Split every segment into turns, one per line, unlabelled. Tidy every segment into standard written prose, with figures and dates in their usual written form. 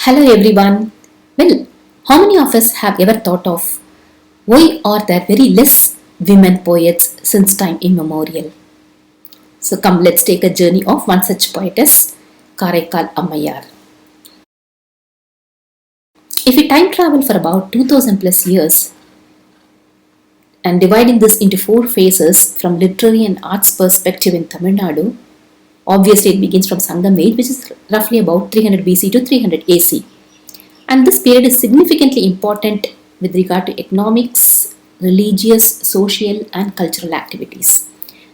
Hello everyone. Well, how many of us have ever thought of why are there very less women poets since time immemorial? So come let's take a journey of one such poetess, Karaikal Ammayar. If we time travel for about 2000 plus years and dividing this into four phases from literary and arts perspective in Tamil Nadu, obviously it begins from Sangam age which is roughly about 300 BC to 300 AC. And this period is significantly important with regard to economics, religious, social, and cultural activities.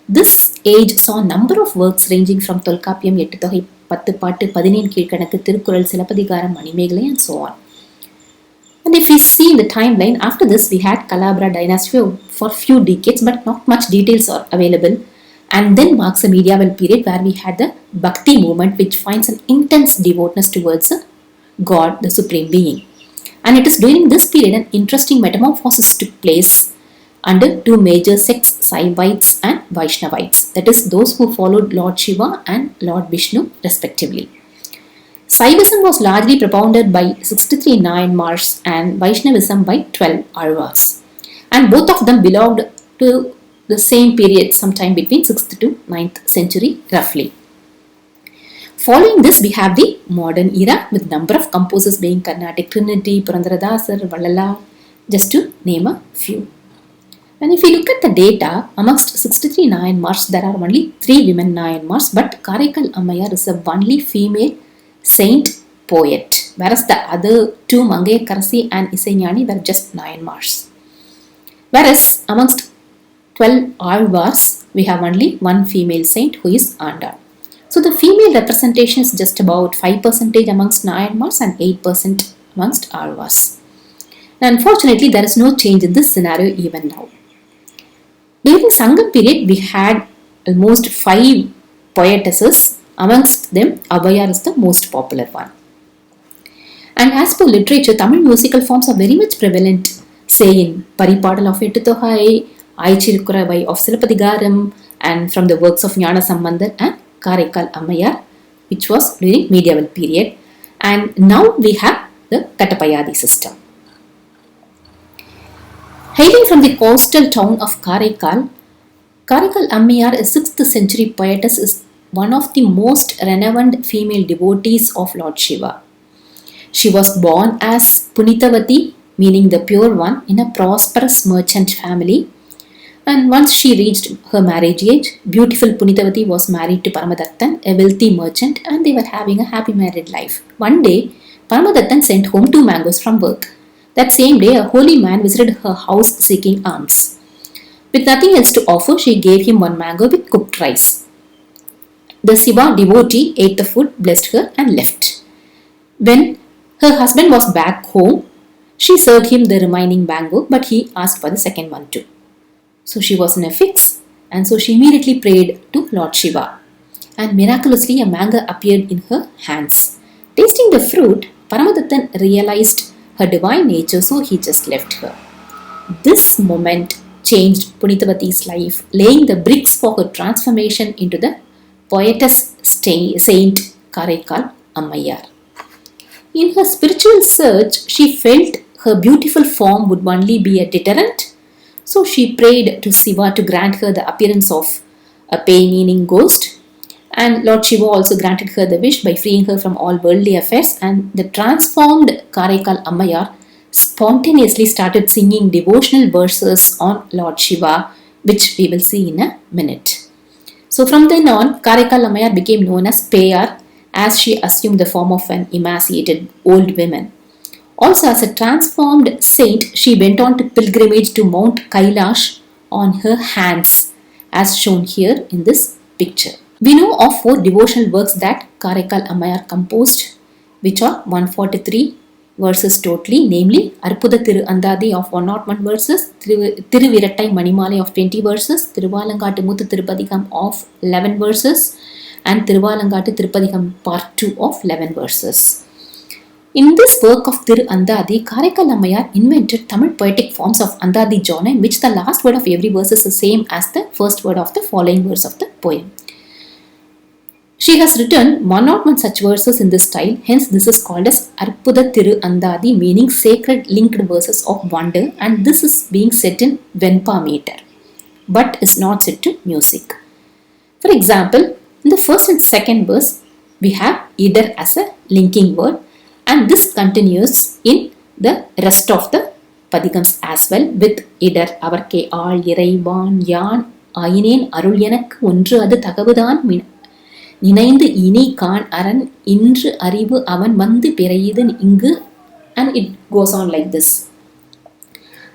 This age saw a number of works ranging from Tolkappiyam, Ettuthogai, Pattu Paattu, Padineen Keezhkanakku, Thirukkural, Silappatikaram, Manimekalai, and so on. And if we see in the timeline, after this we had Kalabara dynasty for few decades, but not much details are available. And then marks a medieval period where we had the Bhakti movement, which finds an intense devoutness towards God, the Supreme Being. And it is during this period an interesting metamorphosis took place under two major sects, Saivites and Vaishnavites, that is, those who followed Lord Shiva and Lord Vishnu respectively. Saivism was largely propounded by 63 Nayanmars and Vaishnavism by 12 Alvars. And both of them belonged to the same period, sometime between 6th to 9th century roughly. Following this, we have the modern era with number of composers being Carnatic Trinity, Purandaradasar, Vallala, just to name a few. And if we look at the data, amongst 63 Nayanmars, there are only 3 women Nayanmars, but Karaikal Ammayar is the only female saint poet, whereas the other two, Mangaiyakarasi and Isaignani, were just Nayanmars. Whereas amongst 12 Alvars, we have only one female saint who is Andal. So the female representation is just about 5% amongst Nayanmars and 8% amongst Alvars. Unfortunately, there is no change in this scenario even now. During Sangam period, we had almost 5 poetesses. Amongst them, Abhayar is the most popular one. And as per literature, Tamil musical forms are very much prevalent, say in Paripadal of Ettuthogai, Aichirukkuravai of Silappatikaram, and from the works of Jnana Sambandar and Karaikal Ammayar, which was during medieval period, and now we have the Kattapayadi system. Hailing from the coastal town of Karaikal, Karaikal Ammayar, a 6th century poetess, is one of the most renowned female devotees of Lord Shiva. She was born as Punitavati, meaning the pure one, in a prosperous merchant family. And once she reached her marriage age, beautiful Punitavati was married to Paramadattan, a wealthy merchant, and they were having a happy married life. One day, Paramadattan sent home 2 mangoes from work. That same day, a holy man visited her house seeking alms. With nothing else to offer, she gave him 1 mango with cooked rice. The Shiva devotee ate the food, blessed her, and left. When her husband was back home, she served him the remaining mango, but he asked for the second one too. So she was in a fix, and so she immediately prayed to Lord Shiva. And miraculously, a mango appeared in her hands. Tasting the fruit, Paramadattan realized her divine nature, so he just left her. This moment changed Punitavati's life, laying the bricks for her transformation into the poetess saint Karaikal Ammayar. In her spiritual search, she felt her beautiful form would only be a deterrent. So she prayed to Shiva to grant her the appearance of a pain-eating ghost. And Lord Shiva also granted her the wish by freeing her from all worldly affairs. And the transformed Karaikal Ammayar spontaneously started singing devotional verses on Lord Shiva, which we will see in a minute. So from then on, Karaikal Ammayar became known as Payar, as she assumed the form of an emaciated old woman. Also, as a transformed saint, she went on to pilgrimage to Mount Kailash on her hands, as shown here in this picture. We know of 4 devotional works that Karaikal Ammayar composed, which are 143 verses totally, namely Arpudha Thiru Andadi of 101 verses, Thiruvirattai Manimalai of 20 verses, Thiruvalangattu Muthu Thirupathikam of 11 verses, and Thiruvalangattu Thirupathikam Part 2 of 11 verses. In this work of Thiru Andadi, Karaikal Ammayar invented Tamil poetic forms of Andadi genre, in which the last word of every verse is the same as the first word of the following verse of the poem. She has written 101 such verses in this style, hence this is called as Arpudha Thiru Andadi, meaning sacred linked verses of wonder, and this is being set in Venpa meter, but is not set to music. For example, in the first and second verse, we have either as a linking word, and this continues in the rest of the padigams as well with idar, avarke, aal, iraivan, yan, aineen, arul enak, ondru adu thagavudan, நினைந்து இனி கான் அரண் இன்று அறிவு அவன் வந்து பிறையுது இங்கு, and it goes on like this.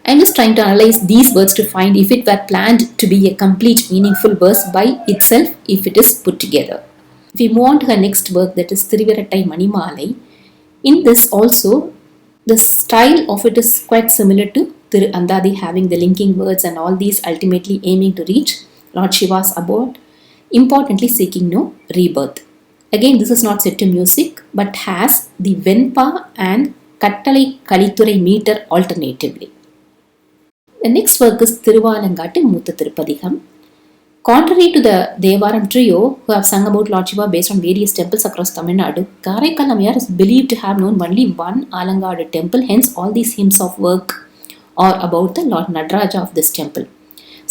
I'm just trying to analyze these words to find if it were planned to be a complete meaningful verse by itself if it is put together. If we move on to her next work, that is Thiruvirattai Manimalai, in this also the style of it is quite similar to Thiru Andadi, having the linking words and all these ultimately aiming to reach Lord Shiva's abode, importantly seeking no rebirth. Again, this is not set to music but has the Venpa and Kattalai Kalithurai meter alternatively. The next work is Thiruvalangattu Mootha Thirupathigam. Contrary to the Devaram trio who have sung about Lord Shiva based on various temples across Tamil Nadu, Karaikal Ammayar is believed to have known only one Alangadu temple, hence all these hymns of work are about the Lord Nadaraja of this temple.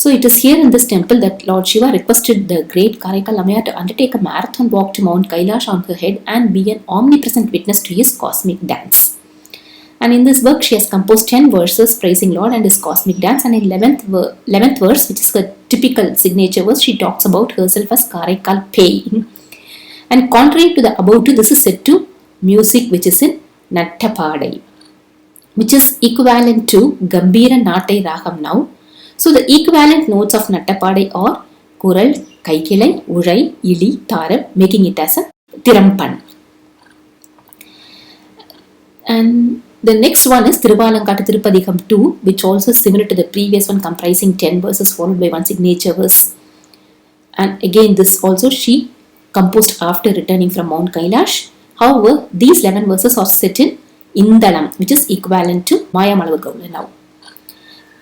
So it is here in this temple that Lord Shiva requested the great Karaikal Ammayar to undertake a marathon walk to Mount Kailash on her head and be an omnipresent witness to his cosmic dance. And in this work she has composed 10 verses praising Lord and his cosmic dance, and in 11th verse, which is her typical signature verse, she talks about herself as Karaikal paying. And contrary to the above two, this is set to music which is in Nattapadai, which is equivalent to Gambira Natai Ragam now. So the equivalent notes of Nattapadai are Kural, Kaikilai, Urai, Ili, Tharam, making it as a Tirampan. And the next one is Thiruvalangattu Thirupathigam 2, which also is similar to the previous one, comprising 10 verses followed by one signature verse. And again, this also she composed after returning from Mount Kailash. However, these 11 verses are set in Indalam, which is equivalent to Mayamalavu Gaula now.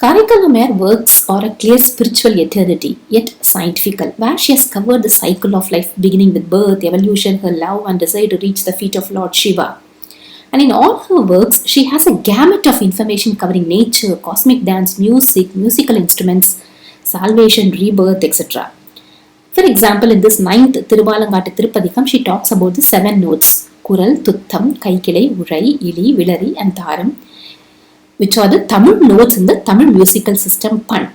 Karaikal Ammayar works are a clear spiritual eternity, yet scientifical, where she has covered the cycle of life beginning with birth, evolution, her love and desire to reach the feet of Lord Shiva. And in all her works, she has a gamut of information covering nature, cosmic dance, music, musical instruments, salvation, rebirth, etc. For example, in this 9th Thiruvalangattu Thirupathigam, she talks about the 7 notes, Kural, Thutham, Kaikilai, Urai, Ili, Vilari and Tharam, which are the Tamil notes in the Tamil musical system Pan.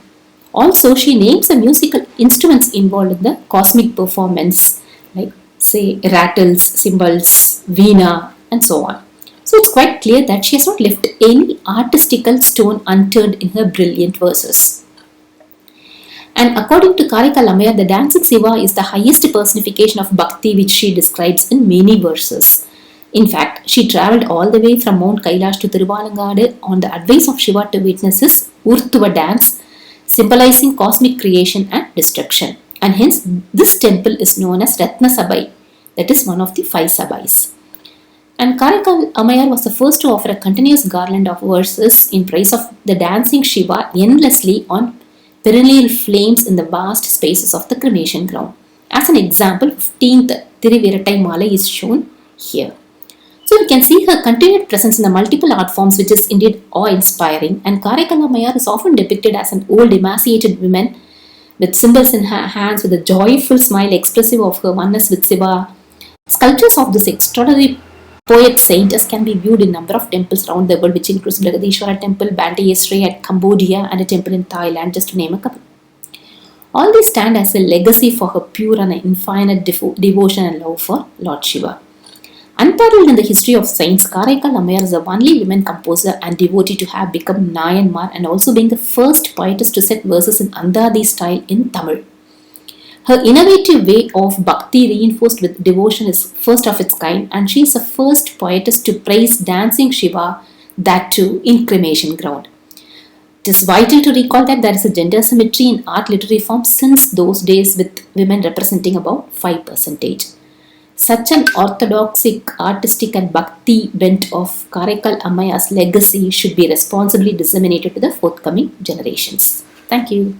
Also, she names the musical instruments involved in the cosmic performance, like say rattles, cymbals, veena and so on. So it's quite clear that she has not left any artistical stone unturned in her brilliant verses. And according to Karaikal Ammayar, the dancing Shiva is the highest personification of Bhakti, which she describes in many verses. In fact, she travelled all the way from Mount Kailash to Thiruvalangattu on the advice of Shiva to witness his Urthuva dance, symbolizing cosmic creation and destruction. And hence, this temple is known as Ratna Sabai, that is one of the 5 Sabais. And Karaikal Ammayar was the first to offer a continuous garland of verses in praise of the dancing Shiva endlessly on perennial flames in the vast spaces of the cremation ground. As an example, 15th Thiruvirattai Malai is shown here. So we can see her continued presence in the multiple art forms, which is indeed awe-inspiring. And Karaikal Ammayar is often depicted as an old emaciated woman with cymbals in her hands, with a joyful smile expressive of her oneness with Shiva. Sculptures of this extraordinary poet saint can be viewed in a number of temples around the world, which includes Brihadeeswara Temple, Banteay Sri at Cambodia, and a temple in Thailand, just to name a couple. All these stand as a legacy for her pure and infinite devotion and love for Lord Shiva. Unparalleled in the history of saints, Karaikal Ammayar is the only woman composer and devotee to have become Nayanmar, and also being the first poetess to set verses in Andadi style in Tamil. Her innovative way of bhakti reinforced with devotion is first of its kind, and she is the first poetess to praise dancing Shiva, that too in cremation ground. It is vital to recall that there is a gender symmetry in art literary form since those days, with women representing about 5%. Such an orthodoxic, artistic and bhakti bent of Karaikal Ammayar's legacy should be responsibly disseminated to the forthcoming generations. Thank you.